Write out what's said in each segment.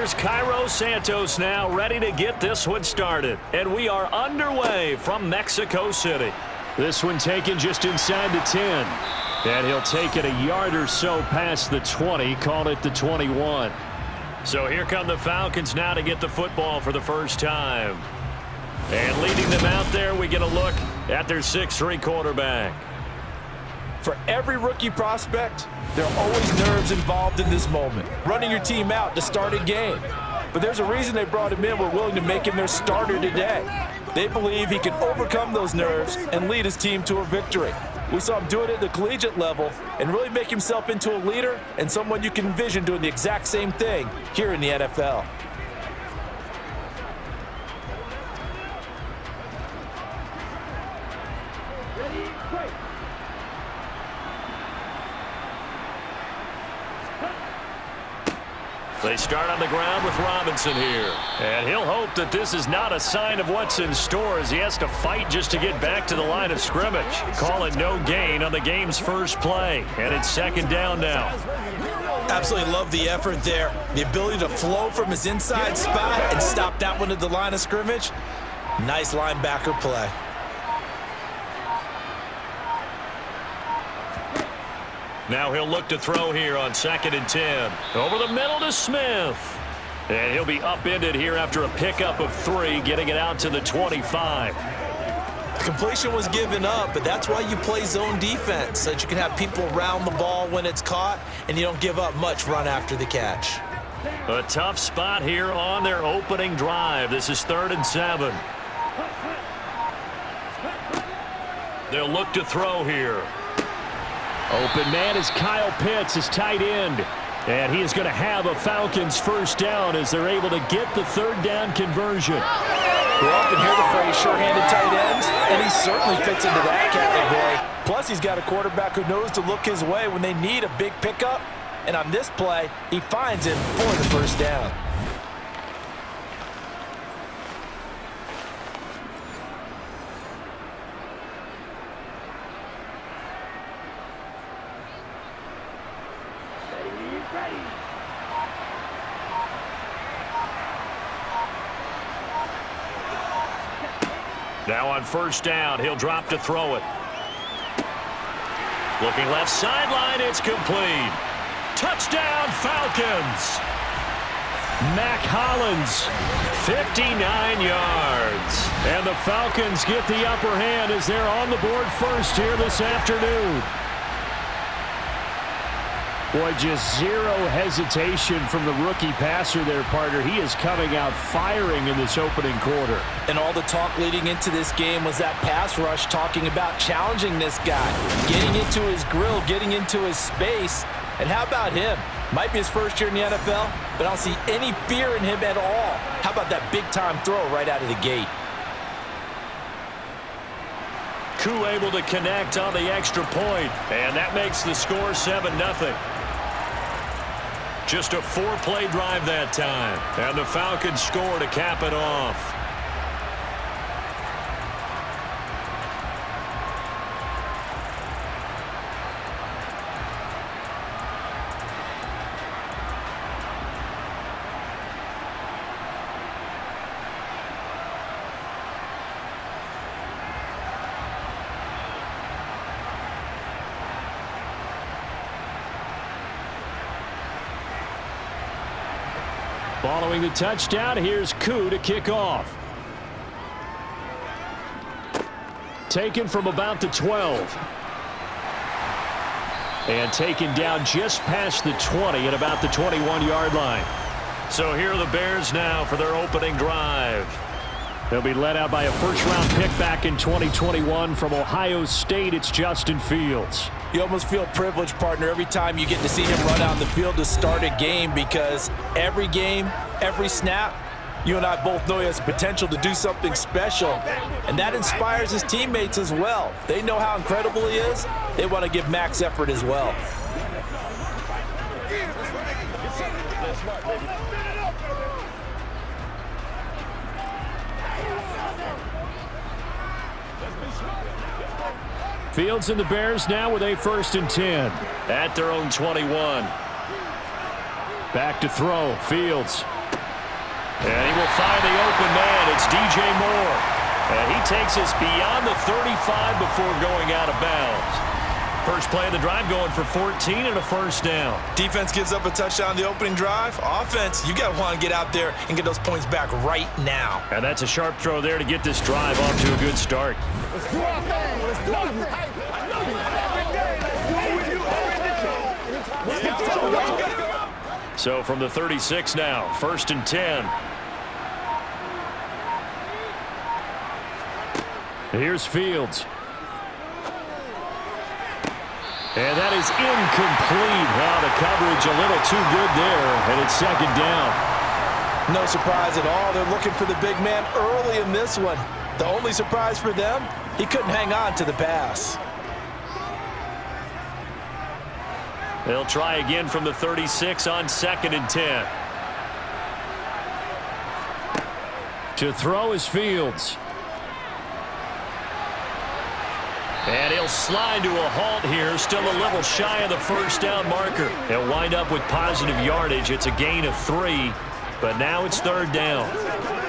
here's Cairo Santos now ready to get this one started. And we are underway from Mexico City. This one taken just inside the 10. And he'll take it a yard or so past the 20, call it the 21. So here come the Falcons now to get the football for the first time. And leading them out there, we get a look at their 6'3" quarterback. For every rookie prospect, there are always nerves involved in this moment. Running your team out to start a game. But there's a reason they brought him in. We're willing to make him their starter today. They believe he can overcome those nerves and lead his team to a victory. We saw him do it at the collegiate level and really make himself into a leader and someone you can envision doing the exact same thing here in the NFL. They start on the ground with Robinson here. And he'll hope that this is not a sign of what's in store as he has to fight just to get back to the line of scrimmage. Call it no gain on the game's first play. And it's second down now. Absolutely love the effort there. The ability to flow from his inside spot and stop that one at the line of scrimmage. Nice linebacker play. Now he'll look to throw here on 2nd and 10. Over the middle to Smith. And he'll be upended here after a pickup of 3, getting it out to the 25. Completion was given up, but that's why you play zone defense, so that you can have people around the ball when it's caught, and you don't give up much run after the catch. A tough spot here on their opening drive. This is 3rd and 7. They'll look to throw here. Open man is Kyle Pitts, his tight end. And he is going to have a Falcons first down as they're able to get the 3rd down conversion. We often hear the phrase sure-handed tight ends, and he certainly fits into that category. Plus, he's got a quarterback who knows to look his way when they need a big pickup. And on this play, he finds him for the first down. Now on first down, he'll drop to throw it. Looking left sideline, it's complete. Touchdown, Falcons. Mac Hollins, 59 yards. And the Falcons get the upper hand as they're on the board first here this afternoon. Boy, just zero hesitation from the rookie passer there, partner. He is coming out firing in this opening quarter. And all the talk leading into this game was that pass rush talking about challenging this guy, getting into his grill, getting into his space. And how about him? Might be his first year in the NFL, but I don't see any fear in him at all. How about that big-time throw right out of the gate? Ngakoue able to connect on the extra point, and that makes the score 7-0. Just a 4-play drive that time, and the Falcons score to cap it off. Following the touchdown, here's Ngakoue to kick off. Taken from about the 12. And taken down just past the 20 at about the 21-yard line. So here are the Bears now for their opening drive. They'll be led out by a first-round pick back in 2021 from Ohio State. It's Justin Fields. You almost feel privileged, partner, every time you get to see him run out the field to start a game, because every game, every snap, you and I both know he has potential to do something special, and that inspires his teammates as well. They know how incredible he is. They want to give max effort as well. Fields and the Bears now with a 1st and 10. At their own 21. Back to throw. Fields And he will find the open man. It's DJ Moore. And he takes us beyond the 35 before going out of bounds. First play of the drive going for 14 and a first down. Defense gives up a touchdown on the opening drive. Offense, you got to want to get out there and get those points back right now. And that's a sharp throw there to get this drive off to a good start. So from the 36 now, 1st and 10. Here's Fields. And that is incomplete. Wow, the coverage a little too good there, and it's 2nd down. No surprise at all. They're looking for the big man early in this one. The only surprise for them, he couldn't hang on to the pass. They'll try again from the 36 on 2nd and 10. To throw is Fields. And he'll slide to a halt here, still a little shy of the first down marker. He'll wind up with positive yardage. It's a gain of 3, but now it's 3rd down.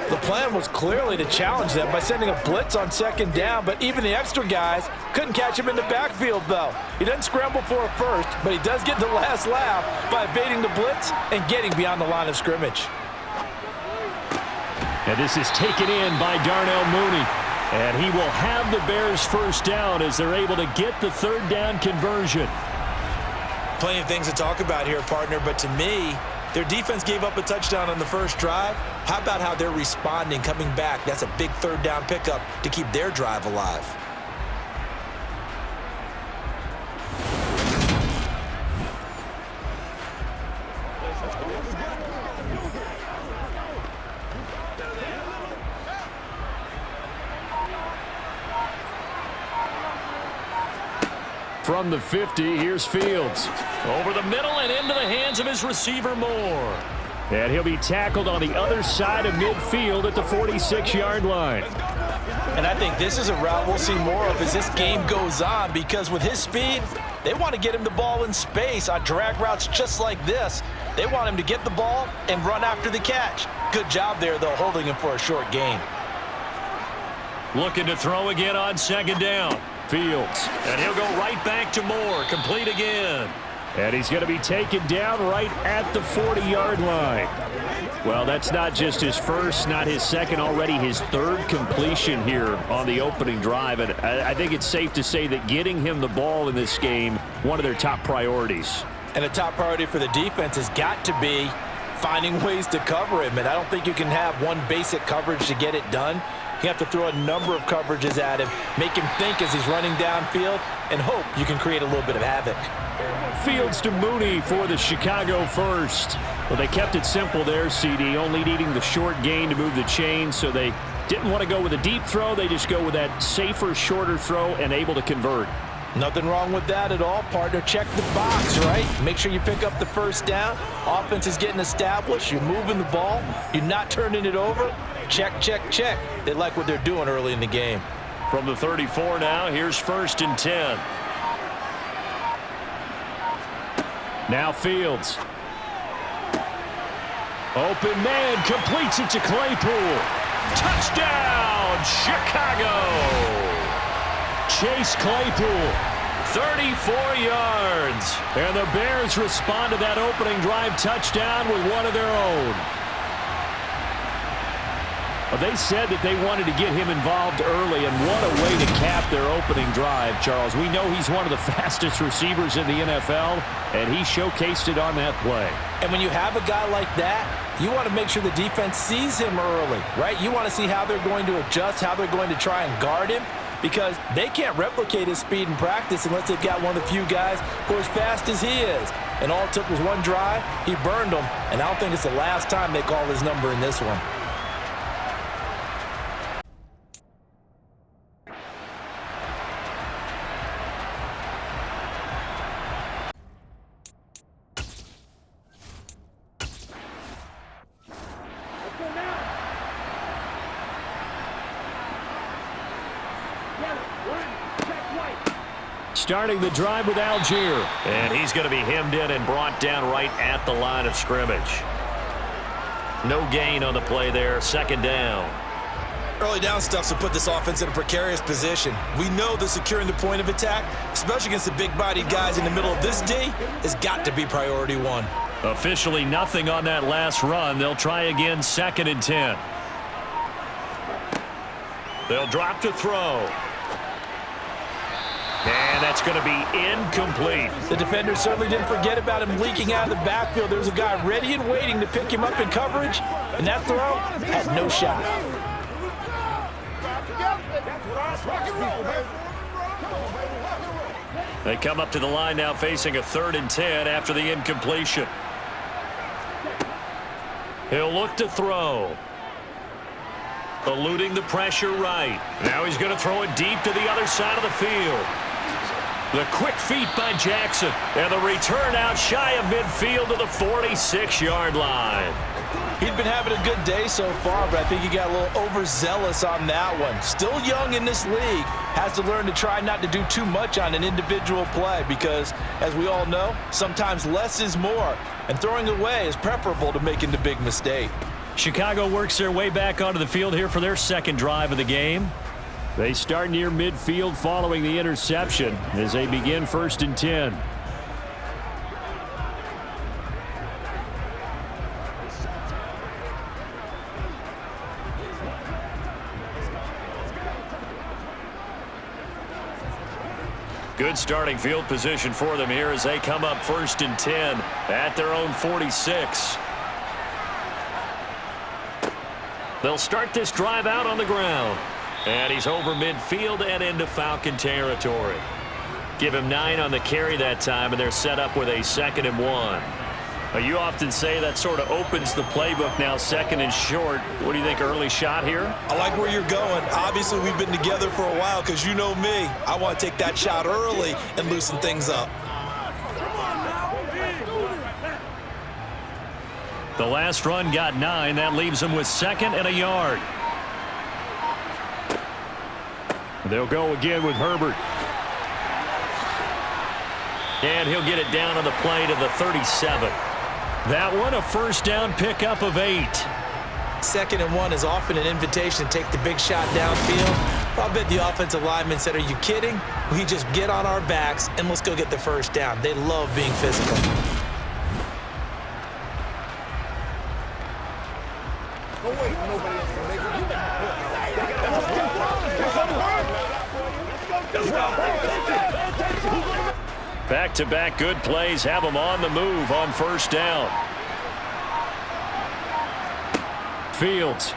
The plan was clearly to challenge them by sending a blitz on 2nd down, but even the extra guys couldn't catch him in the backfield, though. He doesn't scramble for a first, but he does get the last laugh by evading the blitz and getting beyond the line of scrimmage. And this is taken in by Darnell Mooney. And he will have the Bears first down as they're able to get the 3rd down conversion. Plenty of things to talk about here, partner, but to me, their defense gave up a touchdown on the first drive. How about how they're responding, coming back? That's a big 3rd down pickup to keep their drive alive. From the 50, here's Fields. Over the middle and into the hands of his receiver, Moore. And he'll be tackled on the other side of midfield at the 46-yard line. And I think this is a route we'll see more of as this game goes on, because with his speed, they want to get him the ball in space on drag routes just like this. They want him to get the ball and run after the catch. Good job there, though, holding him for a short gain. Looking to throw again on 2nd down. Fields. And he'll go right back to Moore. Complete again. And he's going to be taken down right at the 40-yard line. Well, that's not just his first, not his second, already his 3rd completion here on the opening drive. And I think it's safe to say that getting him the ball in this game, one of their top priorities. And a top priority for the defense has got to be finding ways to cover him. And I don't think you can have one basic coverage to get it done. You have to throw a number of coverages at him, make him think as he's running downfield, and hope you can create a little bit of havoc. Fields to Mooney for the Chicago first. Well, they kept it simple there, CD, only needing the short gain to move the chain, so they didn't want to go with a deep throw. They just go with that safer, shorter throw and able to convert. Nothing wrong with that at all, partner. Check the box, right? Make sure you pick up the first down. Offense is getting established. You're moving the ball. You're not turning it over. Check, check, check. They like what they're doing early in the game. From the 34 now, here's 1st and 10. Now Fields. Open man, completes it to Claypool. Touchdown, Chicago! Chase Claypool, 34 yards. And the Bears respond to that opening drive touchdown with one of their own. Well, they said that they wanted to get him involved early, and what a way to cap their opening drive, Charles. We know he's one of the fastest receivers in the NFL, and he showcased it on that play. And when you have a guy like that, you want to make sure the defense sees him early, right? You want to see how they're going to adjust, how they're going to try and guard him, because they can't replicate his speed in practice unless they've got one of the few guys who are as fast as he is. And all it took was one drive. He burned them, and I don't think it's the last time they call his number in this one. Starting the drive with Algier. And he's going to be hemmed in and brought down right at the line of scrimmage. No gain on the play there, second down. Early down stuff will put this offense in a precarious position. We know that securing the point of attack, especially against the big-bodied guys in the middle of this D, has got to be priority one. Officially nothing on that last run. They'll try again, 2nd and 10. They'll drop to throw. And that's going to be incomplete. The defender certainly didn't forget about him leaking out of the backfield. There was a guy ready and waiting to pick him up in coverage, and that throw had no shot. They come up to the line now facing a 3rd and 10 after the incompletion. He'll look to throw. Eluding the pressure right. Now he's going to throw it deep to the other side of the field. The quick feet by Jackson. And the return out shy of midfield to the 46-yard line. He'd been having a good day so far, but I think he got a little overzealous on that one. Still young in this league. Has to learn to try not to do too much on an individual play because, as we all know, sometimes less is more. And throwing away is preferable to making the big mistake. Chicago works their way back onto the field here for their second drive of the game. They start near midfield following the interception as they begin 1st and 10. Good starting field position for them here as they come up 1st and 10 at their own 46. They'll start this drive out on the ground. And he's over midfield and into Falcon territory. Give him 9 on the carry that time, and they're set up with a 2nd and 1. You often say that sort of opens the playbook now, 2nd and short. What do you think, early shot here? I like where you're going. Obviously, we've been together for a while because you know me. I want to take that shot early and loosen things up. The last run got 9. That leaves them with 2nd and a yard. They'll go again with Herbert. And he'll get it down on the play to the 37. That one a 1st down pickup of 8. 2nd and 1 is often an invitation to take the big shot downfield. I'll bet the offensive lineman said, "Are you kidding? We just get on our backs and let's go get the 1st down." They love being physical. Back-to-back good plays have them on the move on 1st down. Fields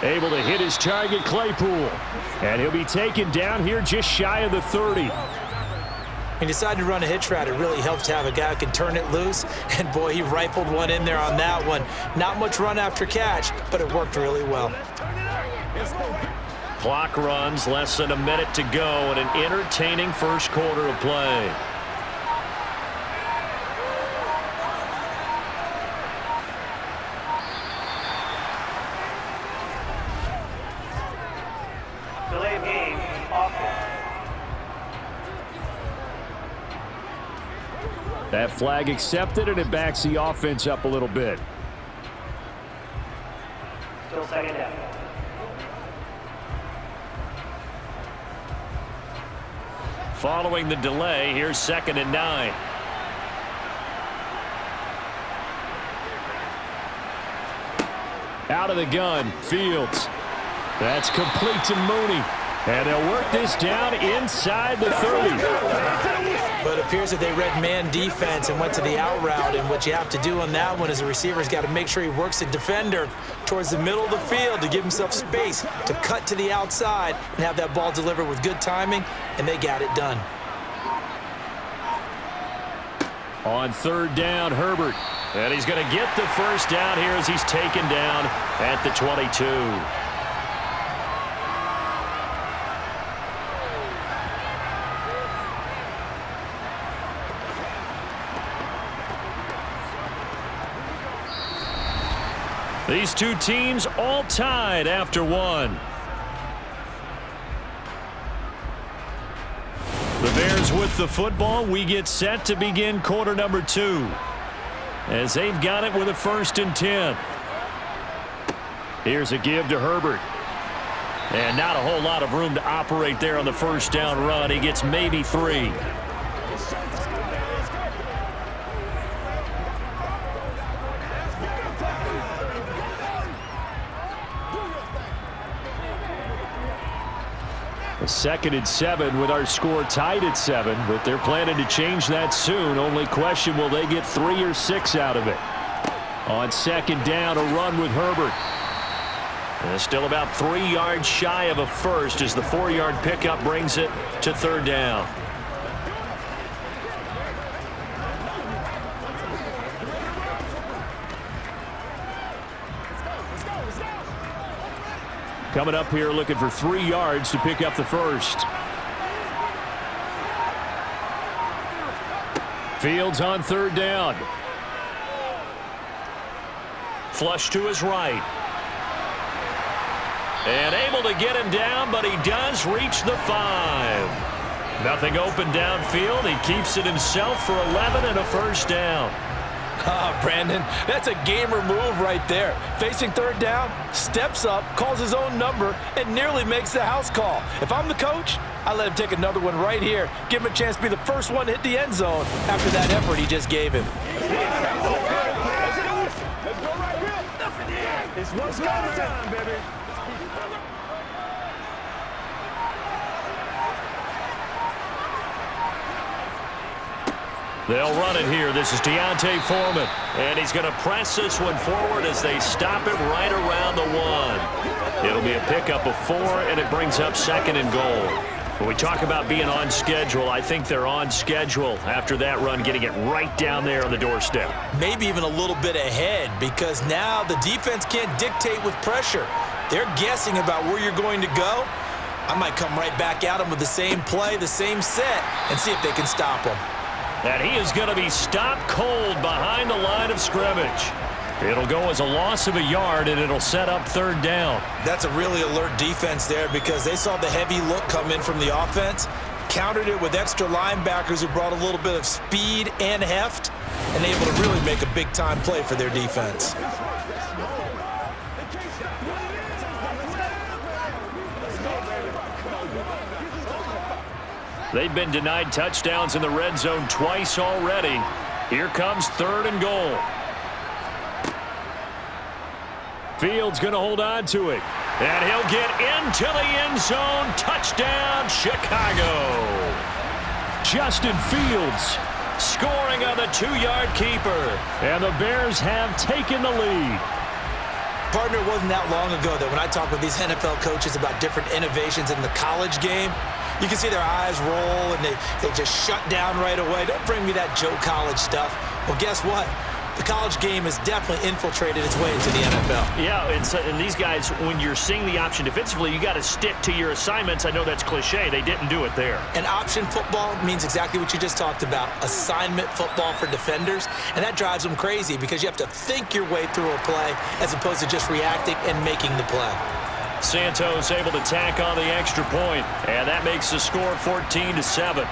able to hit his target, Claypool. And he'll be taken down here just shy of the 30. He decided to run a hitch route. It really helps to have a guy who can turn it loose. And, boy, he rifled one in there on that one. Not much run after catch, but it worked really well. Clock runs, less than a minute to go, and an entertaining 1st quarter of play. Delay of game, offense. That flag accepted, and it backs the offense up a little bit. Still 2nd down. Following the delay, here's 2nd and 9. Out of the gun, Fields. That's complete to Mooney. And they'll work this down inside the 30. But it appears that they read man defense and went to the out route. And what you have to do on that one is the receiver's got to make sure he works the defender towards the middle of the field to give himself space to cut to the outside and have that ball delivered with good timing, and they got it done. On 3rd down, Herbert. And he's going to get the 1st down here as he's taken down at the 22. These two teams all tied after 1. The Bears with the football. We get set to begin quarter number 2. as they've got it with a 1st and 10. Here's a give to Herbert. And not a whole lot of room to operate there on the 1st down run. He gets maybe 3. A 2nd and 7 with our score tied at 7, but they're planning to change that soon. Only question, will they get 3 or 6 out of it? On 2nd down, a run with Herbert. And still about 3 yards shy of a first as the 4-yard pickup brings it to 3rd down. Coming up here looking for 3 yards to pick up the first. Fields on 3rd down. Flush to his right. And able to get him down, but he does reach the 5. Nothing open downfield. He keeps it himself for 11 and a 1st down. Brandon, that's a gamer move right there. Facing 3rd down, steps up, calls his own number, and nearly makes the house call. If I'm the coach, I let him take another one right here. Give him a chance to be the first one to hit the end zone after that effort he just gave him. It's what's going on, baby. They'll run it here. This is Deontay Foreman. And he's going to press this one forward as they stop it right around the 1. It'll be a pickup of 4, and it brings up 2nd and goal. When we talk about being on schedule, I think they're on schedule after that run, getting it right down there on the doorstep. Maybe even a little bit ahead, because now the defense can't dictate with pressure. They're guessing about where you're going to go. I might come right back at them with the same play, the same set, and see if they can stop them. And he is going to be stopped cold behind the line of scrimmage. It'll go as a loss of a yard, and it'll set up 3rd down. That's a really alert defense there, because they saw the heavy look come in from the offense, countered it with extra linebackers who brought a little bit of speed and heft, and able to really make a big-time play for their defense. They've been denied touchdowns in the red zone twice already. Here comes 3rd and goal. Fields going to hold on to it. And he'll get into the end zone. Touchdown, Chicago. Justin Fields scoring on the 2-yard keeper. And the Bears have taken the lead. Partner, it wasn't that long ago that when I talk with these NFL coaches about different innovations in the college game, you can see their eyes roll and they just shut down right away. Don't bring me that Joe College stuff. Well, guess what? The college game has definitely infiltrated its way into the NFL. Yeah, and these guys, when you're seeing the option defensively, you got to stick to your assignments. I know that's cliche. They didn't do it there. And option football means exactly what you just talked about, assignment football for defenders. And that drives them crazy because you have to think your way through a play as opposed to just reacting and making the play. Santos able to tack on the extra point, and that makes the score 14-7.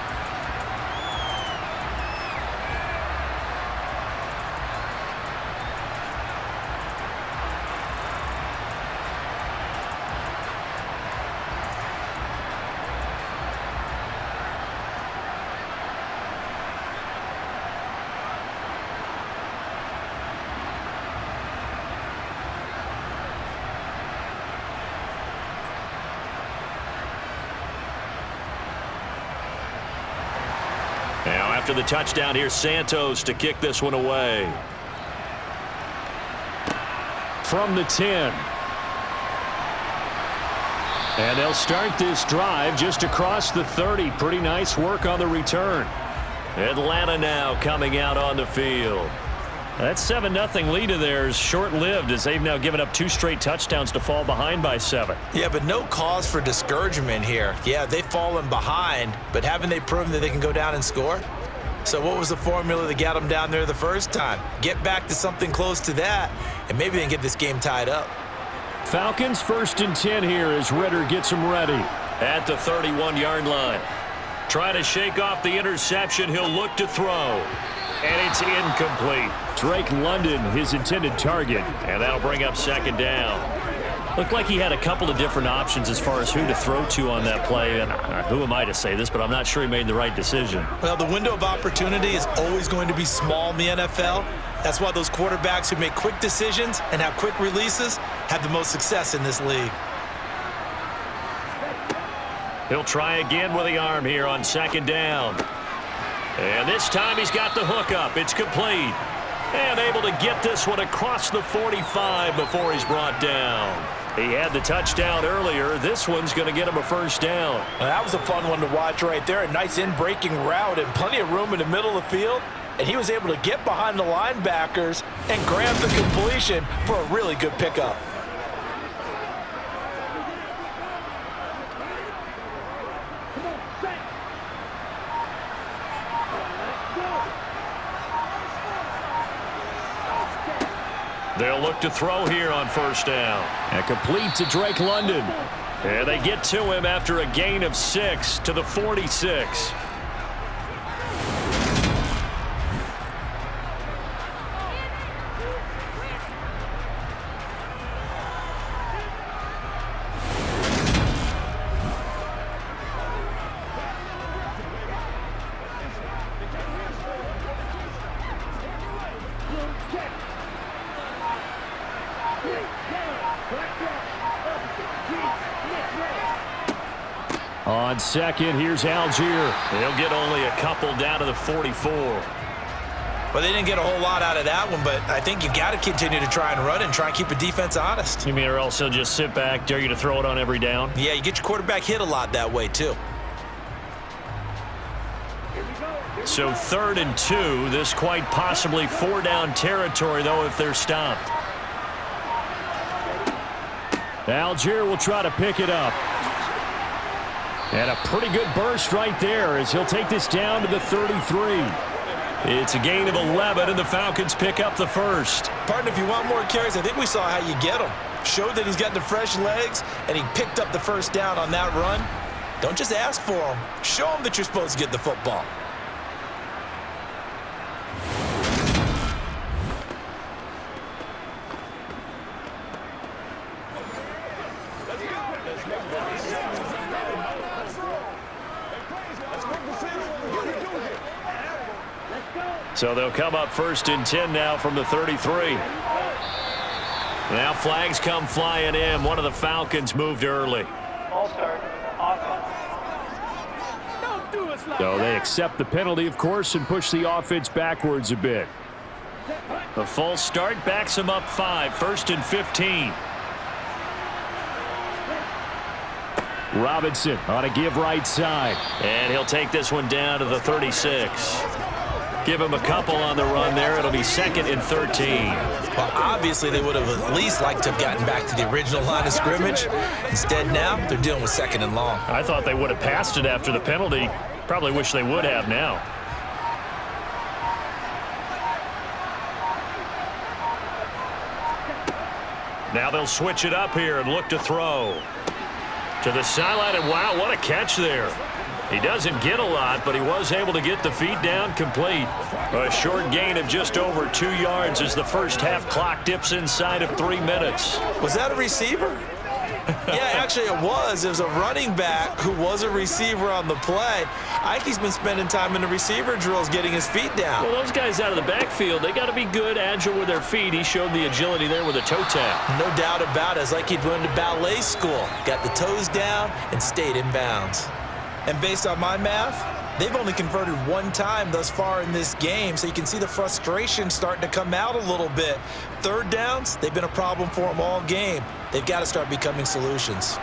Now, after the touchdown, here's Santos to kick this one away. From the 10. And they'll start this drive just across the 30. Pretty nice work on the return. Atlanta now coming out on the field. That 7-0 lead of theirs short-lived as they've now given up 2 straight touchdowns to fall behind by 7. Yeah, but no cause for discouragement here. Yeah, they've fallen behind, but haven't they proven that they can go down and score? So what was the formula that got them down there the first time? Get back to something close to that, and maybe they can get this game tied up. Falcons 1st and 10 here as Ritter gets them ready at the 31-yard line. Trying to shake off the interception, he'll look to throw. And it's incomplete. Drake London, his intended target. And that'll bring up second down. Looked like he had a couple of different options as far as who to throw to on that play. And who am I to say this, but I'm not sure he made the right decision. Well, the window of opportunity is always going to be small in the NFL. That's why those quarterbacks who make quick decisions and have quick releases have the most success in this league. He'll try again with the arm here on second down. And this time he's got the hook up. It's complete. And able to get this one across the 45 before he's brought down. He had the touchdown earlier. This one's going to get him a first down. Well, that was a fun one to watch right there. A nice in-breaking route and plenty of room in the middle of the field. And he was able to get behind the linebackers and grab the completion for a really good pickup. They'll look to throw here on first down. And complete to Drake London. And they get to him after a gain of 6 to the 46. On second, here's Algier. He'll get only a couple down to the 44. Well, they didn't get a whole lot out of that one, but I think you got to continue to try and run and try and keep a defense honest. You mean or else he'll just sit back, dare you to throw it on every down? Yeah, you get your quarterback hit a lot that way, too. So 3rd and 2. This quite possibly 4-down territory, though, if they're stopped. Algier will try to pick it up. And a pretty good burst right there as he'll take this down to the 33. It's a gain of 11, and the Falcons pick up the first. Partner, if you want more carries, I think we saw how you get them. Showed that he's got the fresh legs, and he picked up the first down on that run. Don't just ask for them. Show them that you're supposed to get the football. So they'll come up 1st and 10 now from the 33. Now flags come flying in. One of the Falcons moved early. All start. Offense. So they accept the penalty, of course, and push the offense backwards a bit. The false start backs him up 5. 1st and 15. Robinson on a give right side. And he'll take this one down to the 36. Give him a couple on the run there. It'll be 2nd and 13. Well, obviously, they would have at least liked to have gotten back to the original line of scrimmage. Instead, now, they're dealing with 2nd and long. I thought they would have passed it after the penalty. Probably wish they would have now. Now they'll switch it up here and look to throw. To the sideline, and wow, what a catch there. He doesn't get a lot, but he was able to get the feet down complete. A short gain of just over 2 yards as the first half clock dips inside of 3 minutes. Was that a receiver? Yeah, actually it was. It was a running back who was a receiver on the play. Ike's been spending time in the receiver drills getting his feet down. Well, those guys out of the backfield, they got to be good, agile with their feet. He showed the agility there with a toe tap. No doubt about it. It's like he'd went to ballet school. Got the toes down and stayed in bounds. And based on my math, they've only converted 1 time thus far in this game, so you can see the frustration starting to come out a little bit. 3rd downs, they've been a problem for them all game. They've got to start becoming solutions.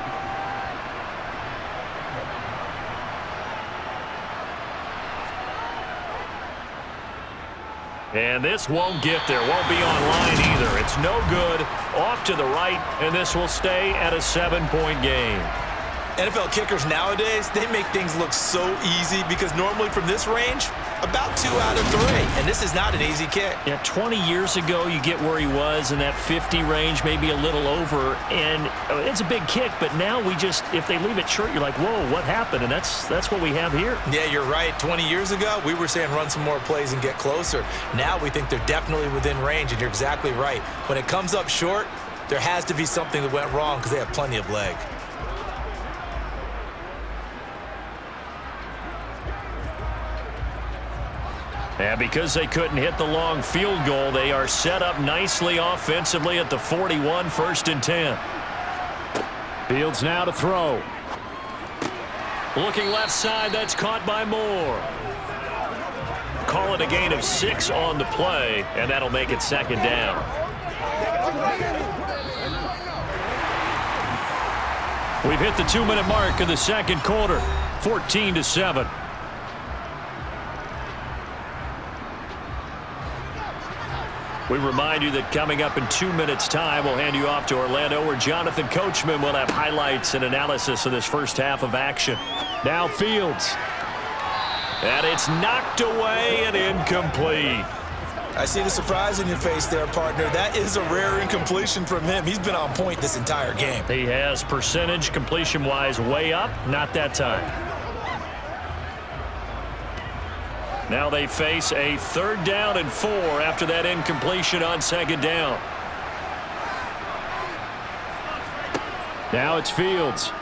And this won't get there, won't be online either. It's no good, off to the right, and this will stay at a 7-point game. NFL kickers nowadays, they make things look so easy because normally from this range, about 2 out of 3. And this is not an easy kick. Yeah, 20 years ago, you get where he was in that 50 range, maybe a little over, and it's a big kick, but now if they leave it short, you're like, whoa, what happened? And that's what we have here. Yeah, you're right. 20 years ago, we were saying run some more plays and get closer. Now we think they're definitely within range, and you're exactly right. When it comes up short, there has to be something that went wrong because they have plenty of leg. And because they couldn't hit the long field goal, they are set up nicely offensively at the 41, 1st and 10. Fields now to throw. Looking left side, that's caught by Moore. Call it a gain of 6 on the play, and that'll make it 2nd down. We've hit the 2-minute mark of the 2nd quarter, 14-7. We remind you that coming up in 2 minutes' time, we'll hand you off to Orlando, where Jonathan Coachman will have highlights and analysis of this first half of action. Now Fields. And it's knocked away and incomplete. I see the surprise in your face there, partner. That is a rare incompletion from him. He's been on point this entire game. He has percentage completion-wise way up. Not that time. Now they face a 3rd down and 4 after that incompletion on 2nd down. Now it's Fields.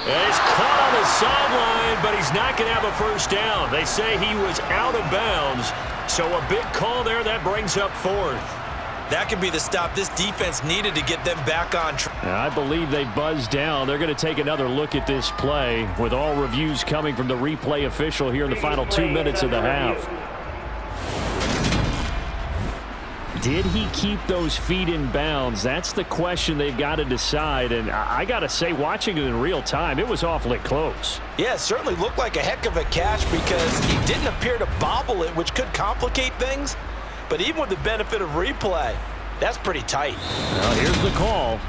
And he's caught on the sideline, but he's not going to have a 1st down. They say he was out of bounds, so a big call there. That brings up 4th. That could be the stop this defense needed to get them back on track. I believe they buzzed down. They're going to take another look at this play, with all reviews coming from the replay official here in the final 2 minutes of the half. Did he keep those feet in bounds? That's the question they've got to decide. And I got to say, watching it in real time, it was awfully close. Yeah, it certainly looked like a heck of a catch because he didn't appear to bobble it, which could complicate things. But even with the benefit of replay, that's pretty tight. Now here's the call.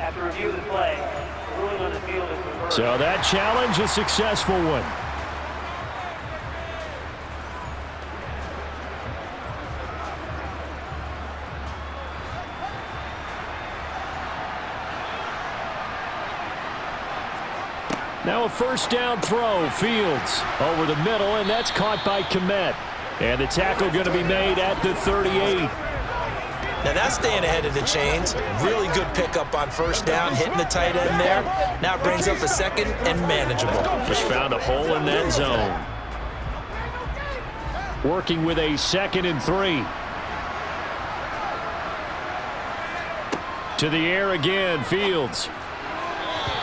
After review of the play, the ruling on the field is reversed. So that challenge, a successful one. Now a 1st down throw. Fields over the middle, and that's caught by Kmet. And the tackle going to be made at the 38. Now that's staying ahead of the chains. Really good pickup on 1st down, hitting the tight end there. Now it brings up a 2nd and manageable. Just found a hole in that zone. Working with a 2nd and 3. To the air again, Fields.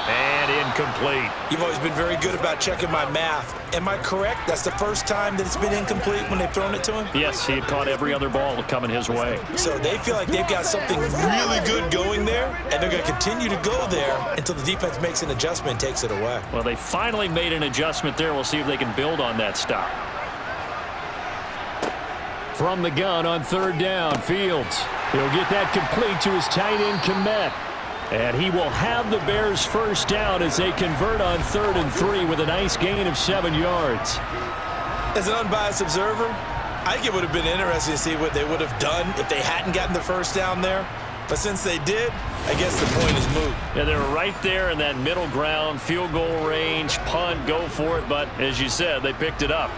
And incomplete. You've always been very good about checking my math. Am I correct? That's the 1st time that it's been incomplete when they've thrown it to him? Yes, he had caught every other ball coming his way. So they feel like they've got something really good going there, and they're going to continue to go there until the defense makes an adjustment and takes it away. Well, they finally made an adjustment there. We'll see if they can build on that stop. From the gun on 3rd down, Fields. He'll get that complete to his tight end, Kmet. And he will have the Bears' 1st down as they convert on 3rd and 3 with a nice gain of 7 yards. As an unbiased observer, I think it would have been interesting to see what they would have done if they hadn't gotten the 1st down there. But since they did, I guess the point is moot. Yeah, they were right there in that middle ground, field goal range, punt, go for it. But as you said, they picked it up.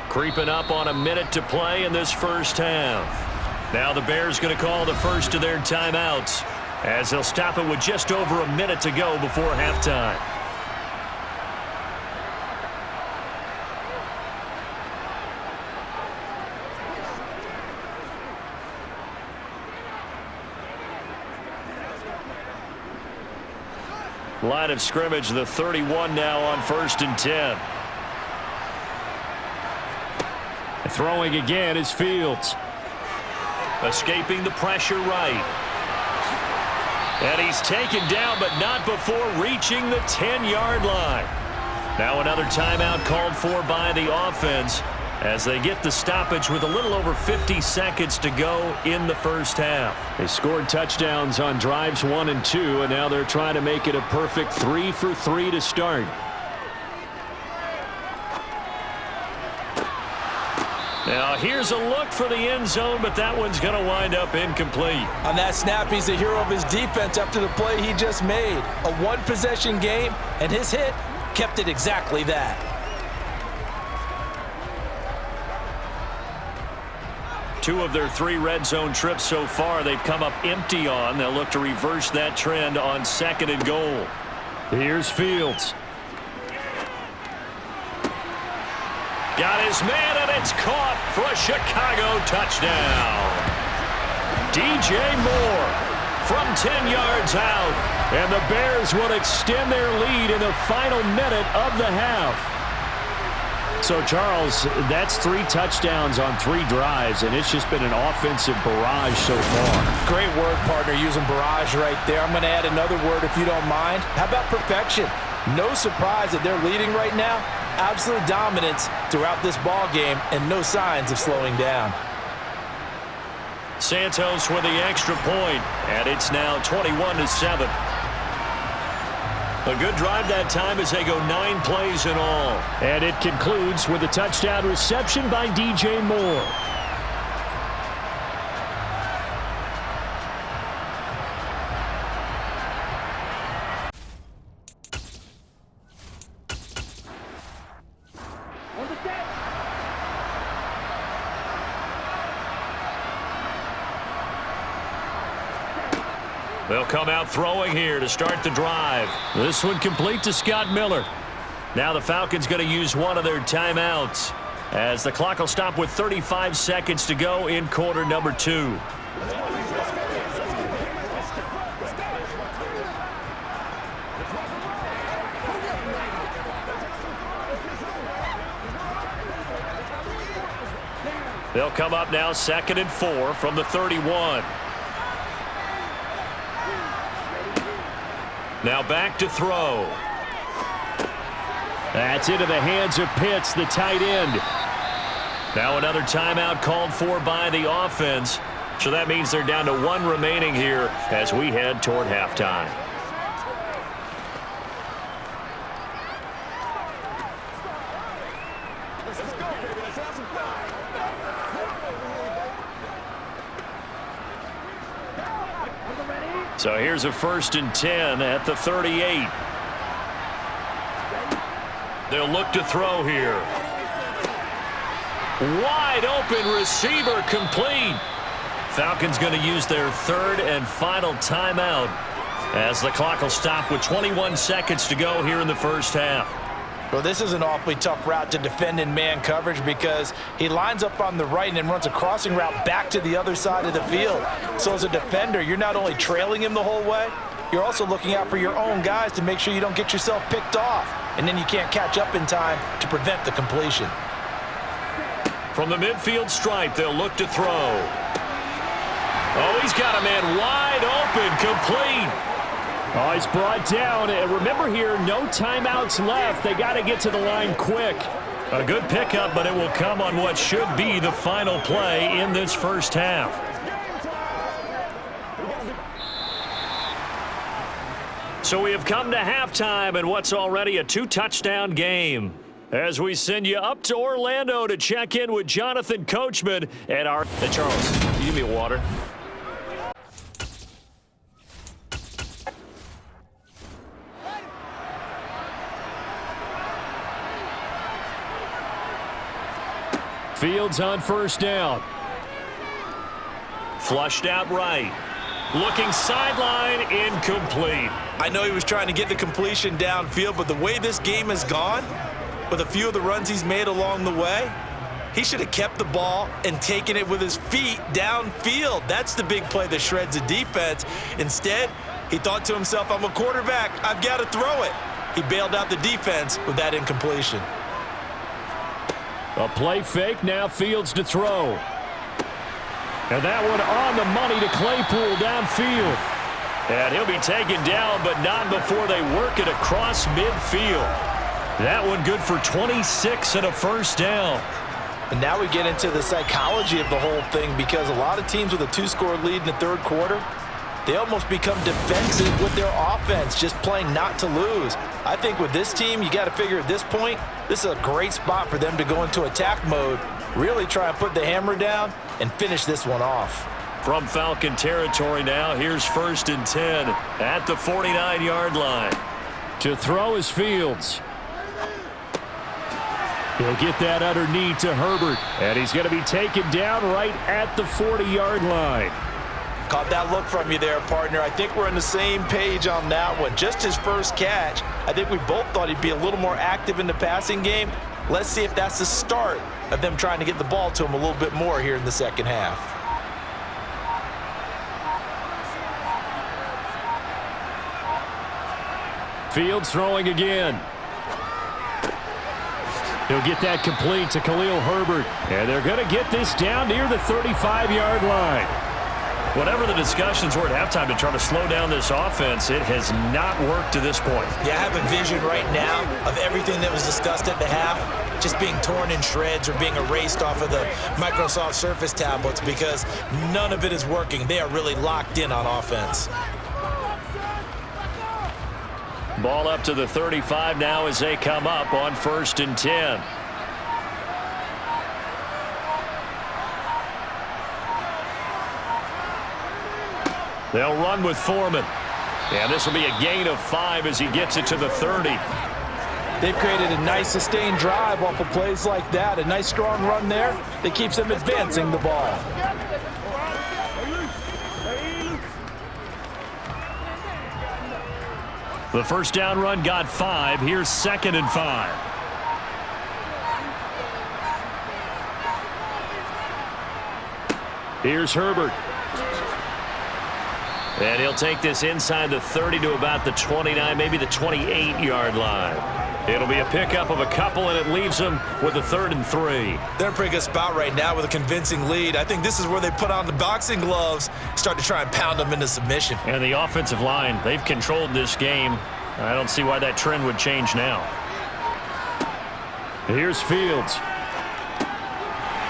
Creeping up on a minute to play in this first half. Now the Bears going to call the first of their timeouts as they'll stop it with just over a minute to go before halftime. Line of scrimmage, the 31 now on 1st and 10. Throwing again is Fields. Escaping the pressure right. And he's taken down, but not before reaching the 10-yard line. Now another timeout called for by the offense as they get the stoppage with a little over 50 seconds to go in the first half. They scored touchdowns on drives 1 and 2, and now they're trying to make it a perfect 3 for 3 to start. Now here's a look for the end zone, but that one's going to wind up incomplete. On that snap, he's the hero of his defense after the play he just made. A one-possession game, and his hit kept it exactly that. Two of their 3 red zone trips so far they've come up empty on. They'll look to reverse that trend on 2nd and goal. Here's Fields. Got his man, and it's caught for a Chicago touchdown. DJ Moore from 10 yards out. And the Bears will extend their lead in the final minute of the half. So, Charles, that's 3 touchdowns on 3 drives, and it's just been an offensive barrage so far. Great word, partner, using barrage right there. I'm going to add another word if you don't mind. How about perfection? No surprise that they're leading right now. Absolute dominance throughout this ball game and no signs of slowing down. Santos with the extra point, and it's now 21-7. A good drive that time as they go 9 plays in all. And it concludes with a touchdown reception by DJ Moore. They'll come out throwing here to start the drive. This one complete to Scott Miller. Now the Falcons going to use one of their timeouts as the clock will stop with 35 seconds to go in quarter number 2. They'll come up now 2nd and 4 from the 31. Now back to throw. That's into the hands of Pitts, the tight end. Now another timeout called for by the offense. So that means they're down to 1 remaining here as we head toward halftime. So here's a 1st and 10 at the 38. They'll look to throw here. Wide open receiver complete. Falcons going to use their 3rd and final timeout as the clock will stop with 21 seconds to go here in the first half. Well, this is an awfully tough route to defend in man coverage because he lines up on the right and then runs a crossing route back to the other side of the field. So as a defender, you're not only trailing him the whole way, you're also looking out for your own guys to make sure you don't get yourself picked off. And then you can't catch up in time to prevent the completion. From the midfield stripe, they'll look to throw. Oh, he's got a man wide open, complete. Oh, he's brought down. And remember here, no timeouts left. They got to get to the line quick. A good pickup, but it will come on what should be the final play in this first half. So we have come to halftime in what's already a 2-touchdown game. As we send you up to Orlando to check in with Jonathan Coachman and our... Hey, Charles, can you give me water? Fields on 1st down. Flushed out right. Looking sideline, incomplete. I know he was trying to get the completion downfield, but the way this game has gone, with a few of the runs he's made along the way, he should have kept the ball and taken it with his feet downfield. That's the big play that shreds the defense. Instead, he thought to himself, I'm a quarterback, I've got to throw it. He bailed out the defense with that incompletion. A play fake, now Fields to throw. And that one on the money to Claypool downfield. And he'll be taken down, but not before they work it across midfield. That one good for 26 and a 1st down. And now we get into the psychology of the whole thing, because a lot of teams with a 2-score lead in the third quarter, they almost become defensive with their offense, just playing not to lose. I think with this team, you got to figure at this point, this is a great spot for them to go into attack mode, really try and put the hammer down and finish this one off. From Falcon territory now, here's 1st and 10 at the 49-yard line. To throw is Fields. He'll get that underneath to Herbert, and he's going to be taken down right at the 40-yard line. Caught that look from you there, partner. I think we're on the same page on that one. Just his first catch, I think we both thought he'd be a little more active in the passing game. Let's see if that's the start of them trying to get the ball to him a little bit more here in the second half. Fields throwing again. He'll get that complete to Khalil Herbert. And they're going to get this down near the 35-yard line. Whatever the discussions were at halftime to try to slow down this offense, it has not worked to this point. Yeah, I have a vision right now of everything that was discussed at the half just being torn in shreds or being erased off of the Microsoft Surface tablets, because none of it is working. They are really locked in on offense. Ball up to the 35 now as they come up on 1st and 10. They'll run with Foreman. And this will be a gain of 5 as he gets it to the 30. They've created a nice sustained drive off of plays like that. A nice strong run there that keeps them advancing the ball. The first down run got 5. Here's 2nd and 5. Here's Herbert. And he'll take this inside the 30 to about the 29, maybe the 28-yard line. It'll be a pickup of a couple, and it leaves them with a 3rd and 3. They're in a pretty good spot right now with a convincing lead. I think this is where they put on the boxing gloves, start to try and pound them into submission. And the offensive line, they've controlled this game. I don't see why that trend would change now. Here's Fields.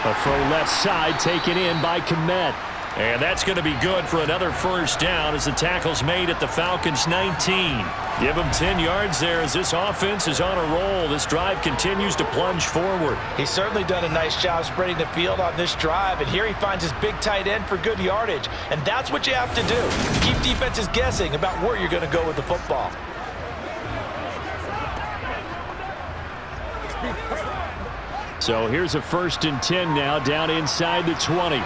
A throw left side taken in by Kmet. And that's going to be good for another first down as the tackle's made at the Falcons' 19. Give them 10 yards there as this offense is on a roll. This drive continues to plunge forward. He's certainly done a nice job spreading the field on this drive, and here he finds his big tight end for good yardage. And that's what you have to do. Keep defenses guessing about where you're going to go with the football. So here's a 1st and 10 now down inside the 20.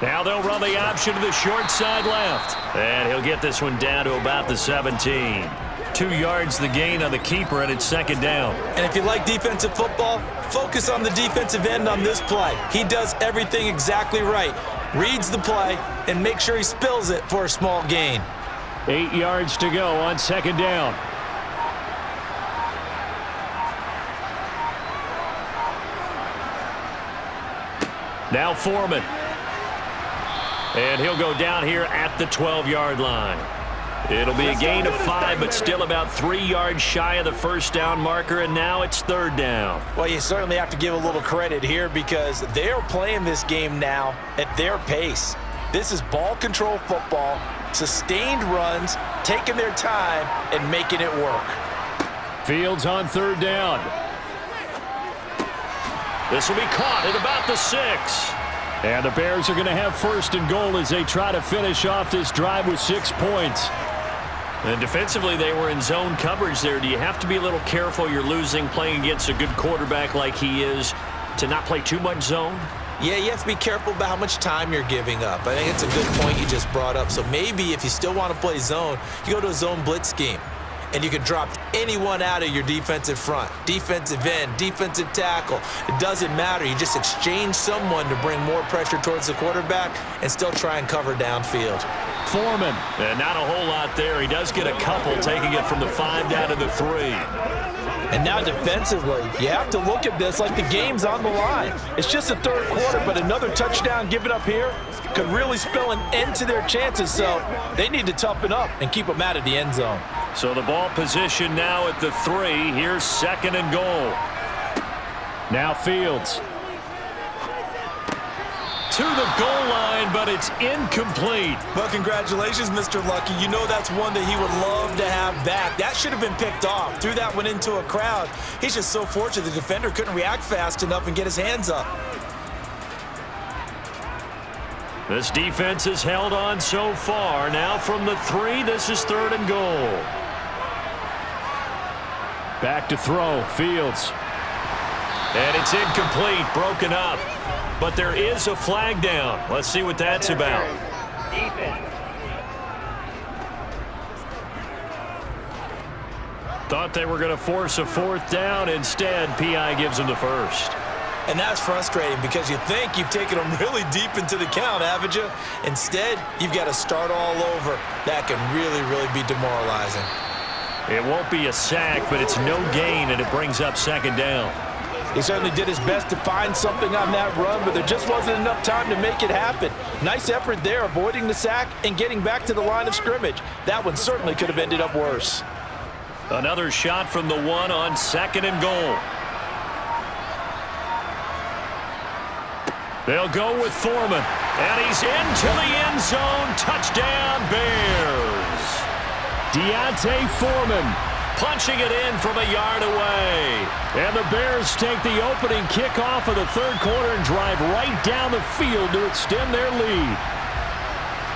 Now they'll run the option to the short side left. And he'll get this one down to about the 17. 2 yards the gain on the keeper, and it's 2nd down. And if you like defensive football, focus on the defensive end on this play. He does everything exactly right. Reads the play and makes sure he spills it for a small gain. 8 yards to go on 2nd down. Now Foreman. And he'll go down here at the 12-yard line. It'll be a gain of 5, but still about 3 yards shy of the first down marker, and now it's 3rd down. Well, you certainly have to give a little credit here because they're playing this game now at their pace. This is ball control football, sustained runs, taking their time, and making it work. Fields on 3rd down. This will be caught at about the 6. And the Bears are going to have 1st and goal as they try to finish off this drive with 6 points. And defensively, they were in zone coverage there. Do you have to be a little careful? You're losing, playing against a good quarterback like he is, to not play too much zone? Yeah, you have to be careful about how much time you're giving up. I think it's a good point you just brought up. So maybe if you still want to play zone, you go to a zone blitz scheme. And you can drop anyone out of your defensive front, defensive end, defensive tackle. It doesn't matter. You just exchange someone to bring more pressure towards the quarterback and still try and cover downfield. Foreman. And not a whole lot there. He does get a couple, taking it from the 5 down to the 3. And now defensively, you have to look at this like the game's on the line. It's just the third quarter, but another touchdown given up here could really spell an end to their chances, so they need to toughen up and keep them out of the end zone. So the ball position now at the 3. Here's 2nd and goal. Now Fields. To the goal line, but it's incomplete. Well, congratulations, Mr. Lucky. You know that's one that he would love to have back. That should have been picked off. Threw that one into a crowd. He's just so fortunate the defender couldn't react fast enough and get his hands up. This defense has held on so far. Now from the 3, this is 3rd and goal. Back to throw. Fields. And it's incomplete, broken up. But there is a flag down. Let's see what that's about. Defense. Thought they were going to force a 4th down. Instead, PI gives them the 1st. And that's frustrating because you think you've taken them really deep into the count, haven't you? Instead, you've got to start all over. That can really, really be demoralizing. It won't be a sack, but it's no gain, and it brings up 2nd down. He certainly did his best to find something on that run, but there just wasn't enough time to make it happen. Nice effort there, avoiding the sack and getting back to the line of scrimmage. That one certainly could have ended up worse. Another shot from the 1 on 2nd and goal. They'll go with Foreman, and he's into the end zone. Touchdown, Bears. Deontay Foreman punching it in from a yard away. And the Bears take the opening kickoff of the 3rd quarter and drive right down the field to extend their lead.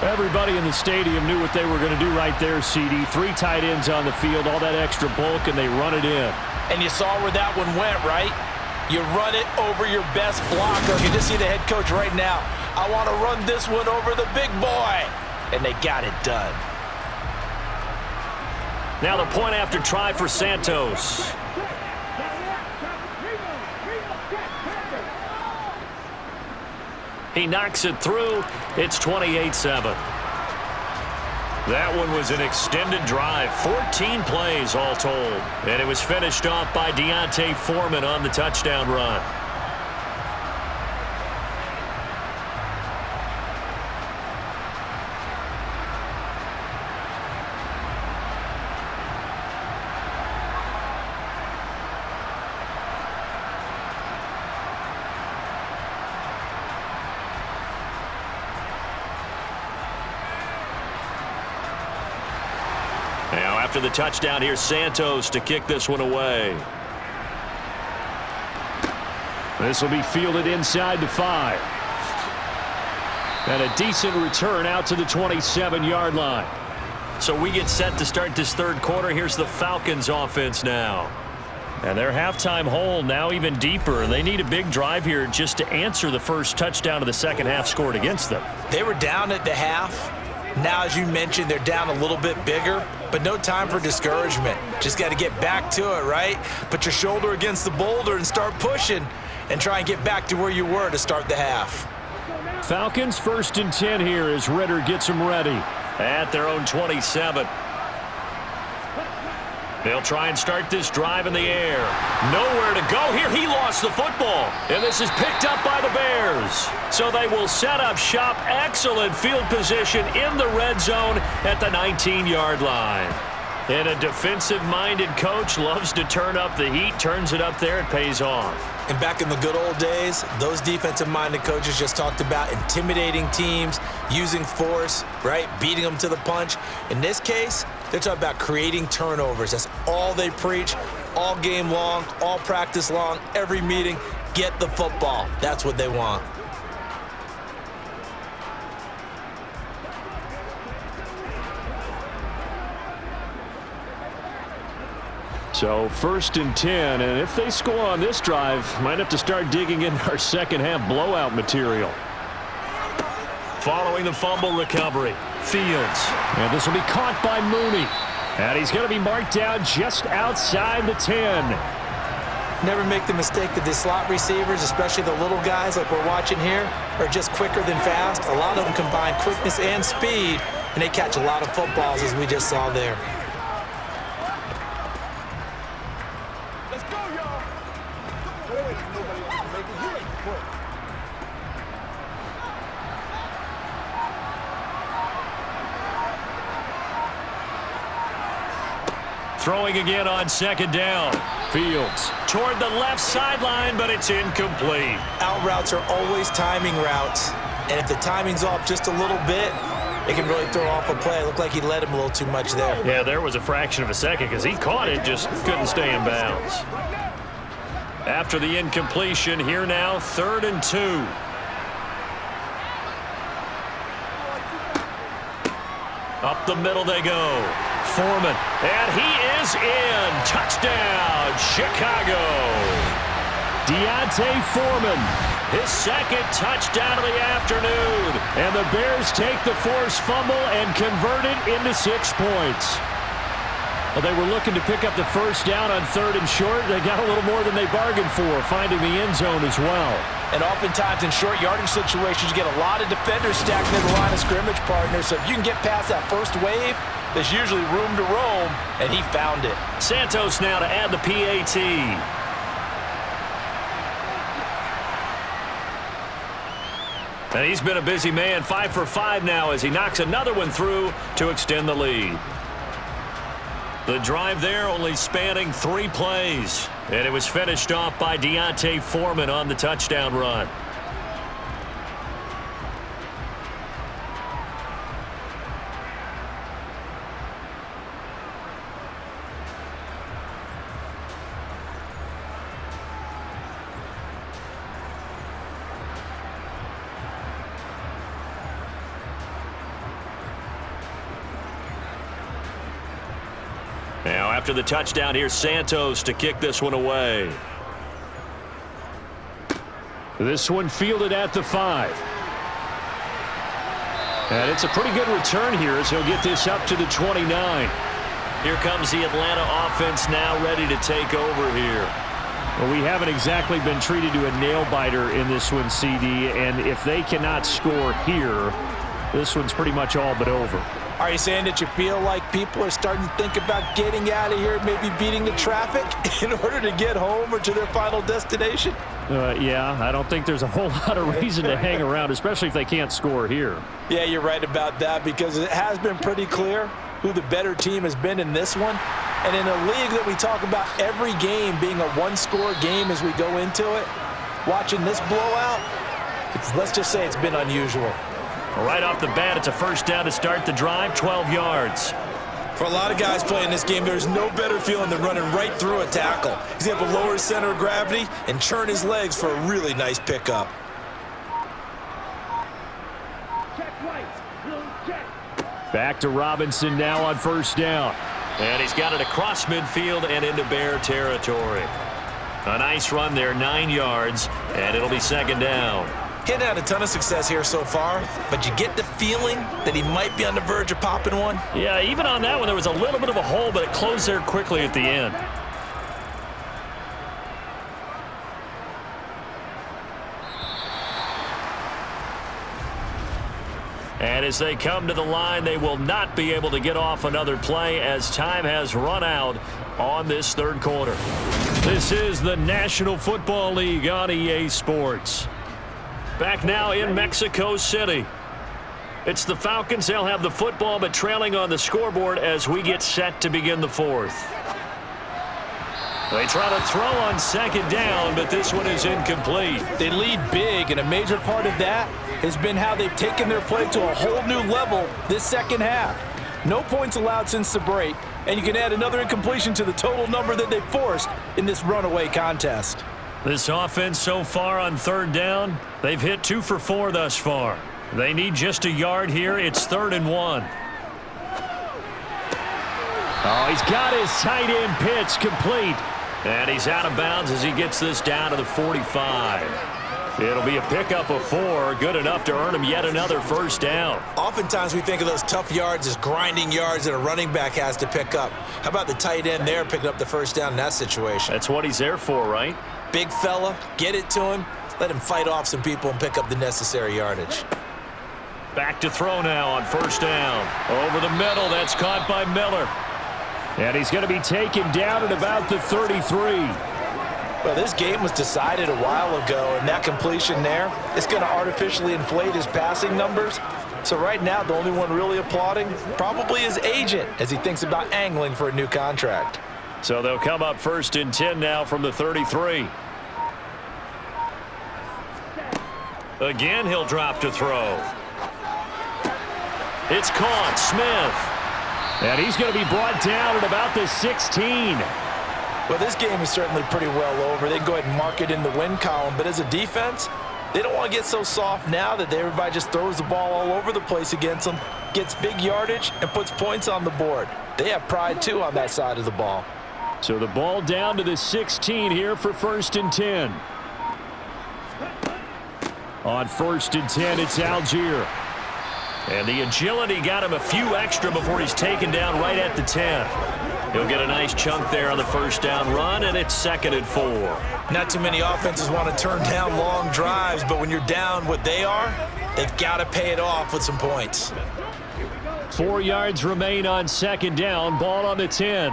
Everybody in the stadium knew what they were going to do right there, CD. 3 tight ends on the field, all that extra bulk, and they run it in. And you saw where that one went, right? You run it over your best blocker. You just see the head coach right now. I want to run this one over the big boy. And they got it done. Now the point after try for Santos. He knocks it through. It's 28-7. That one was an extended drive. 14 plays all told. And it was finished off by Deontay Foreman on the touchdown run. Now after the touchdown, here's Santos to kick this one away. This will be fielded inside the 5. And a decent return out to the 27-yard line. So we get set to start this 3rd quarter. Here's the Falcons offense now. And their halftime hole now even deeper. They need a big drive here just to answer the first touchdown of the 2nd half scored against them. They were down at the half. Now, as you mentioned, they're down a little bit bigger, but no time for discouragement. Just got to get back to it, right? Put your shoulder against the boulder and start pushing and try and get back to where you were to start the half. Falcons 1st and 10 here as Ritter gets them ready. At their own 27. They'll try and start this drive in the air. Nowhere to go here. He lost the football. And this is picked up by the Bears. So they will set up shop. Excellent field position in the red zone at the 19-yard line. And a defensive-minded coach loves to turn up the heat, turns it up there, it pays off. And back in the good old days, those defensive-minded coaches just talked about intimidating teams, using force, right, beating them to the punch. In this case, they're talking about creating turnovers. That's all they preach, all game long, all practice long, every meeting. Get the football. That's what they want. So 1st and 10, and if they score on this drive, might have to start digging in our 2nd half blowout material. Following the fumble recovery, Fields. And this will be caught by Mooney. And he's going to be marked down just outside the 10. Never make the mistake that the slot receivers, especially the little guys like we're watching here, are just quicker than fast. A lot of them combine quickness and speed, and they catch a lot of footballs, as we just saw there. Let's go, y'all. Nobody else can make it. You ain't quick. Throwing again on second down. Fields toward the left sideline, but it's incomplete. Out routes are always timing routes, and if the timing's off just a little bit, it can really throw off a play. It looked like he led him a little too much there. Yeah, there was a fraction of a second because he caught it, just couldn't stay in bounds. After the incompletion, here now, 3rd and 2. Up the middle they go. Foreman, and he is in. Touchdown, Chicago. Deontay Foreman, his 2nd touchdown of the afternoon. And the Bears take the forced fumble and convert it into 6 points. Well, they were looking to pick up the first down on 3rd and short. They got a little more than they bargained for, finding the end zone as well. And oftentimes in short yardage situations, you get a lot of defenders stacked near the line of scrimmage, partner. So if you can get past that first wave, there's usually room to roam, and he found it. Santos now to add the PAT. And he's been a busy man, 5 for 5 now as he knocks another one through to extend the lead. The drive there only spanning 3 plays. And it was finished off by Deontay Foreman on the touchdown run. Now, after the touchdown, here's Santos to kick this one away. This one fielded at the 5. And it's a pretty good return here as he'll get this up to the 29. Here comes the Atlanta offense now ready to take over here. Well, we haven't exactly been treated to a nail-biter in this one, CD, and if they cannot score here, this one's pretty much all but over. Are you saying that you feel like people are starting to think about getting out of here, maybe beating the traffic in order to get home or to their final destination? Yeah, I don't think there's a whole lot of reason to hang around, especially if they can't score here. Yeah, you're right about that because it has been pretty clear who the better team has been in this one. And in a league that we talk about every game being a one-score game as we go into it, watching this blowout, let's just say it's been unusual. Right off the bat, it's a first down to start the drive, 12 yards. For a lot of guys playing this game, there's no better feeling than running right through a tackle. He's able to lower his center of gravity and churn his legs for a really nice pickup. Back to Robinson now on first down. And he's got it across midfield and into Bear territory. A nice run there, 9 yards, and it'll be 2nd down. He hadn't had a ton of success here so far, but you get the feeling that he might be on the verge of popping one. Yeah, even on that one, there was a little bit of a hole, but it closed there quickly at the end. And as they come to the line, they will not be able to get off another play as time has run out on this 3rd quarter. This is the National Football League on EA Sports. Back now in Mexico City. It's the Falcons. They'll have the football, but trailing on the scoreboard as we get set to begin the 4th. They try to throw on 2nd down, but this one is incomplete. They lead big, and a major part of that has been how they've taken their play to a whole new level this 2nd half. No points allowed since the break, and you can add another incompletion to the total number that they forced in this runaway contest. This offense so far on 3rd down, they've hit 2 for 4 thus far. They need just a yard here. It's 3rd and 1. Oh, he's got his tight end pitch complete. And he's out of bounds as he gets this down to the 45. It'll be a pickup of 4, good enough to earn him yet another first down. Oftentimes we think of those tough yards as grinding yards that a running back has to pick up. How about the tight end there picking up the first down in that situation? That's what he's there for, right? Big fella, get it to him, let him fight off some people and pick up the necessary yardage. Back to throw now on first down. Over the middle, that's caught by Miller. And he's going to be taken down at about the 33. Well, this game was decided a while ago, and that completion there is going to artificially inflate his passing numbers. So right now, the only one really applauding probably his agent as he thinks about angling for a new contract. So they'll come up 1st and 10 now from the 33. Again, he'll drop to throw. It's caught. Smith. And he's going to be brought down at about the 16. Well, this game is certainly pretty well over. They can go ahead and mark it in the win column. But as a defense, they don't want to get so soft now that everybody just throws the ball all over the place against them, gets big yardage, and puts points on the board. They have pride, too, on that side of the ball. So the ball down to the 16 here for 1st and 10. On 1st and 10, it's Algier. And the agility got him a few extra before he's taken down right at the 10. He'll get a nice chunk there on the 1st down run, and it's 2nd and 4. Not too many offenses want to turn down long drives, but when you're down what they are, they've got to pay it off with some points. 4 yards remain on 2nd down. Ball on the 10.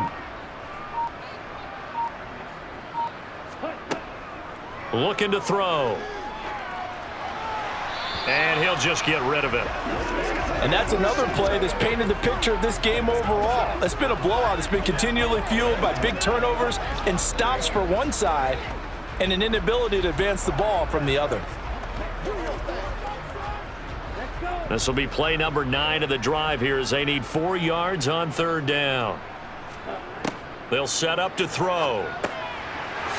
Looking to throw. And he'll just get rid of it. And that's another play that's painted the picture of this game overall. It's been a blowout. It's been continually fueled by big turnovers and stops for one side and an inability to advance the ball from the other. This will be play number 9 of the drive here as they need 4 yards on 3rd down. They'll set up to throw.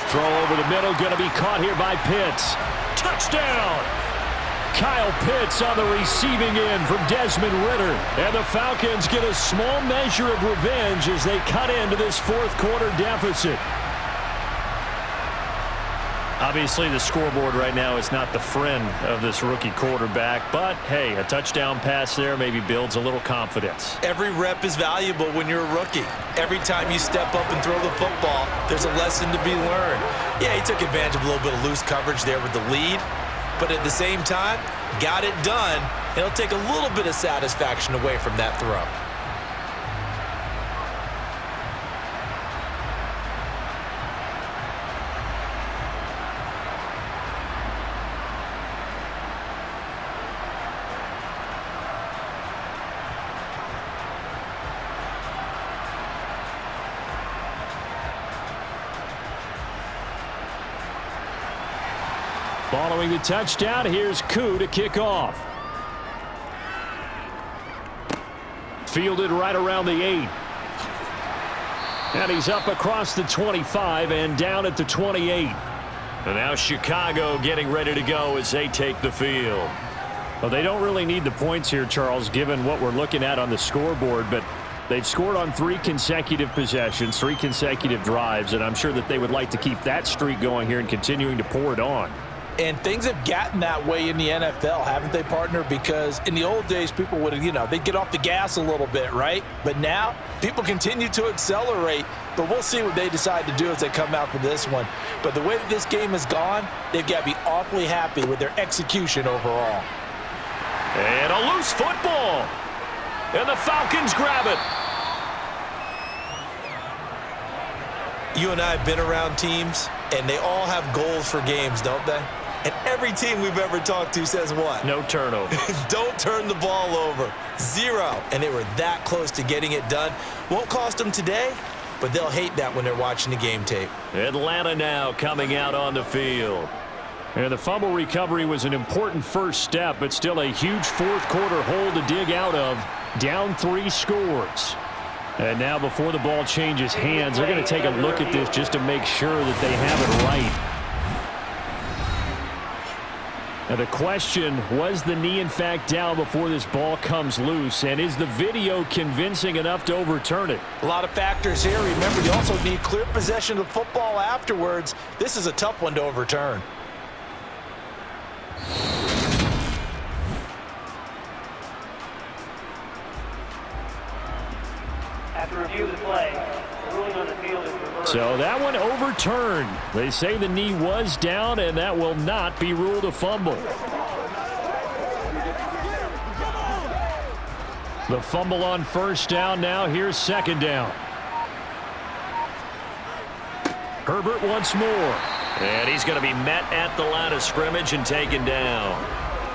Throw over the middle, going to be caught here by Pitts. Touchdown! Kyle Pitts on the receiving end from Desmond Ridder. And the Falcons get a small measure of revenge as they cut into this 4th quarter deficit. Obviously, the scoreboard right now is not the friend of this rookie quarterback, but hey, a touchdown pass there maybe builds a little confidence. Every rep is valuable when you're a rookie. Every time you step up and throw the football, there's a lesson to be learned. Yeah, he took advantage of a little bit of loose coverage there with the lead, but at the same time, got it done. It'll take a little bit of satisfaction away from that throw. Following the touchdown, here's Koo to kick off. Fielded right around the 8. And he's up across the 25 and down at the 28. And now Chicago getting ready to go as they take the field. Well, they don't really need the points here, Charles, given what we're looking at on the scoreboard, but they've scored on 3 consecutive possessions, 3 consecutive drives, and I'm sure that they would like to keep that streak going here and continuing to pour it on. And things have gotten that way in the NFL, haven't they, partner? Because in the old days, people would, they'd get off the gas a little bit, right? But now, people continue to accelerate. But we'll see what they decide to do as they come out for this one. But the way that this game has gone, they've got to be awfully happy with their execution overall. And a loose football. And the Falcons grab it. You and I have been around teams, and they all have goals for games, don't they? And every team we've ever talked to says what? No turnover. Don't turn the ball over. 0. And they were that close to getting it done. Won't cost them today, but they'll hate that when they're watching the game tape. Atlanta now coming out on the field. And the fumble recovery was an important first step, but still a huge 4th quarter hole to dig out of. Down 3 scores. And now before the ball changes hands, they're going to take a look at this just to make sure that they have it right. Now the question, was the knee in fact down before this ball comes loose? And is the video convincing enough to overturn it? A lot of factors here. Remember, you also need clear possession of the football afterwards. This is a tough one to overturn. After review of the play, the ruling on the field is reversed. So that one overturned. They say the knee was down, and that will not be ruled a fumble. The fumble on 1st down. Now here's 2nd down. Herbert once more. And he's going to be met at the line of scrimmage and taken down.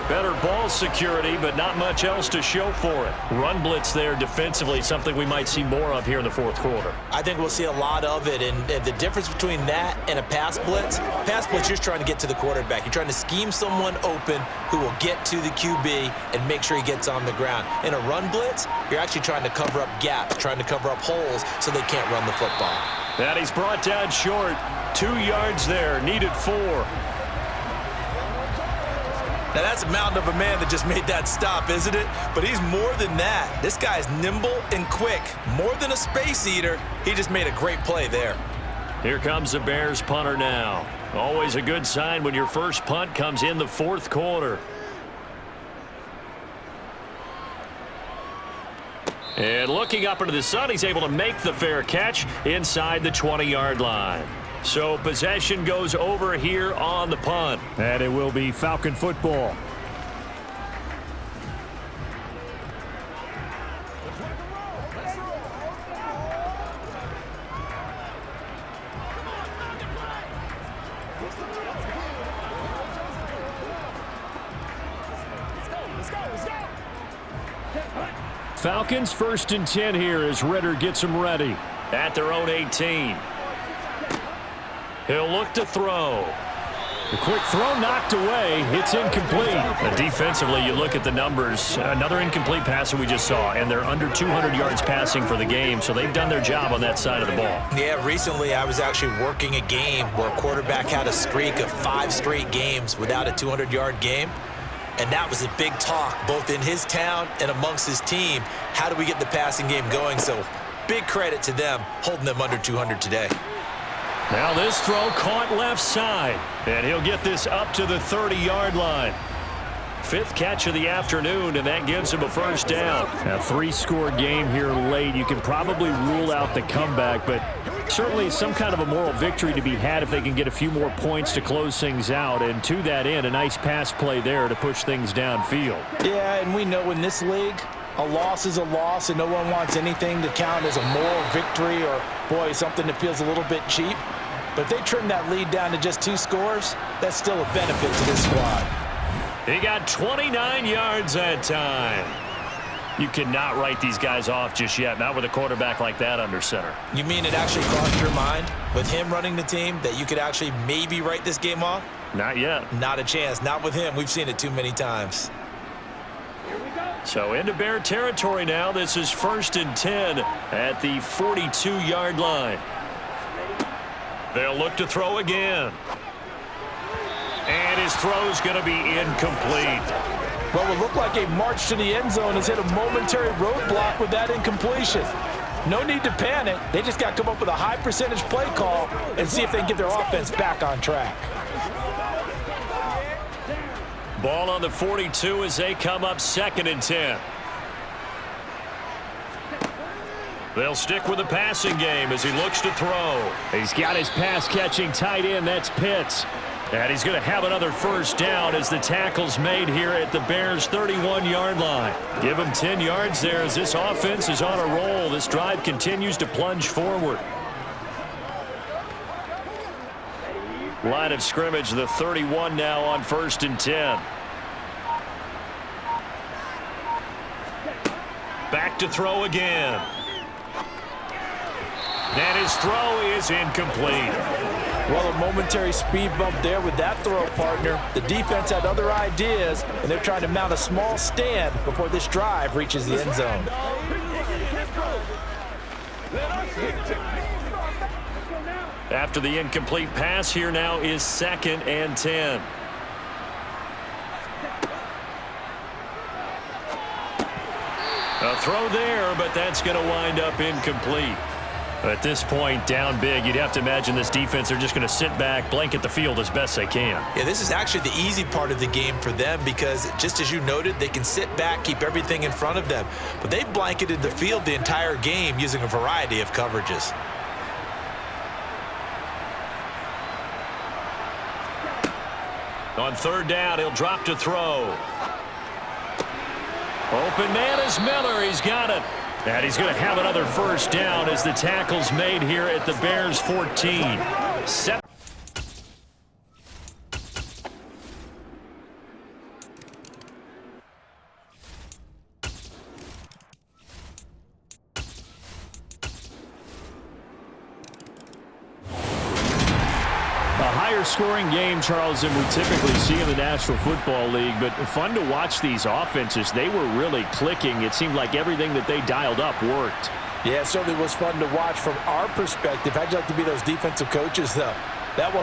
Better ball security, but not much else to show for it. Run blitz there defensively, something we might see more of here in the fourth quarter. I think we'll see a lot of it, and the difference between that and a pass blitz, you're just trying to get to the quarterback. You're trying to scheme someone open who will get to the QB and make sure he gets on the ground. In a run blitz, you're actually trying to cover up gaps, trying to cover up holes so they can't run the football. And he's brought down short. 2 yards there, needed 4. Now, that's a mountain of a man that just made that stop, isn't it? But he's more than that. This guy's nimble and quick. More than a space eater. He just made a great play there. Here comes the Bears punter now. Always a good sign when your first punt comes in the fourth quarter. And looking up into the sun, he's able to make the fair catch inside the 20-yard line. So possession goes over here on the punt. And it will be Falcon football. Falcons 1st and 10 here as Ritter gets them ready. At their own 18. He'll look to throw. The quick throw knocked away. It's incomplete. Defensively, you look at the numbers. Another incomplete pass that we just saw, and they're under 200 yards passing for the game, so they've done their job on that side of the ball. Yeah, recently I was actually working a game where a quarterback had a streak of 5 straight games without a 200-yard game. And that was a big talk, both in his town and amongst his team. How do we get the passing game going? So big credit to them, holding them under 200 today. Now this throw caught left side, and he'll get this up to the 30-yard line. 5th catch of the afternoon, and that gives him a first down. A 3-score game here late. You can probably rule out the comeback, but certainly some kind of a moral victory to be had if they can get a few more points to close things out. And to that end, a nice pass play there to push things downfield. Yeah, and we know in this league, a loss is a loss, and no one wants anything to count as a moral victory or, boy, something that feels a little bit cheap. But if they trim that lead down to just 2 scores, that's still a benefit to this squad. He got 29 yards that time. You cannot write these guys off just yet, not with a quarterback like that under center. You mean it actually crossed your mind with him running the team that you could actually maybe write this game off? Not yet. Not a chance. Not with him. We've seen it too many times. So into Bear territory now. This is 1st and 10 at the 42-yard line. They'll look to throw again. And his throw's going to be incomplete. Well, it looked like a march to the end zone has hit a momentary roadblock with that incompletion. No need to panic. They just got to come up with a high percentage play call and see if they can get their offense back on track. Ball on the 42 as they come up 2nd and 10. They'll stick with the passing game as he looks to throw. He's got his pass-catching tight end. That's Pitts. And he's going to have another first down as the tackle's made here at the Bears' 31-yard line. Give him 10 yards there as this offense is on a roll. This drive continues to plunge forward. Line of scrimmage, the 31 now on 1st and 10. Back to throw again. And his throw is incomplete. Well, a momentary speed bump there with that throw, partner. The defense had other ideas, and they're trying to mount a small stand before this drive reaches the end zone. After the incomplete pass, here now is 2nd and 10. A throw there, but that's going to wind up incomplete. At this point, down big, you'd have to imagine this defense are just going to sit back, blanket the field as best they can. Yeah, this is actually the easy part of the game for them because, just as you noted, they can sit back, keep everything in front of them. But they've blanketed the field the entire game using a variety of coverages. On 3rd down, he'll drop to throw. Open man is Miller. He's got it. And he's going to have another first down as the tackle's made here at the Bears' 14. Set. Scoring game, Charles, than we typically see in the National Football League, but fun to watch these offenses. They were really clicking. It seemed like everything that they dialed up worked. Yeah, it certainly was fun to watch from our perspective. How'd you like to be those defensive coaches, though? That was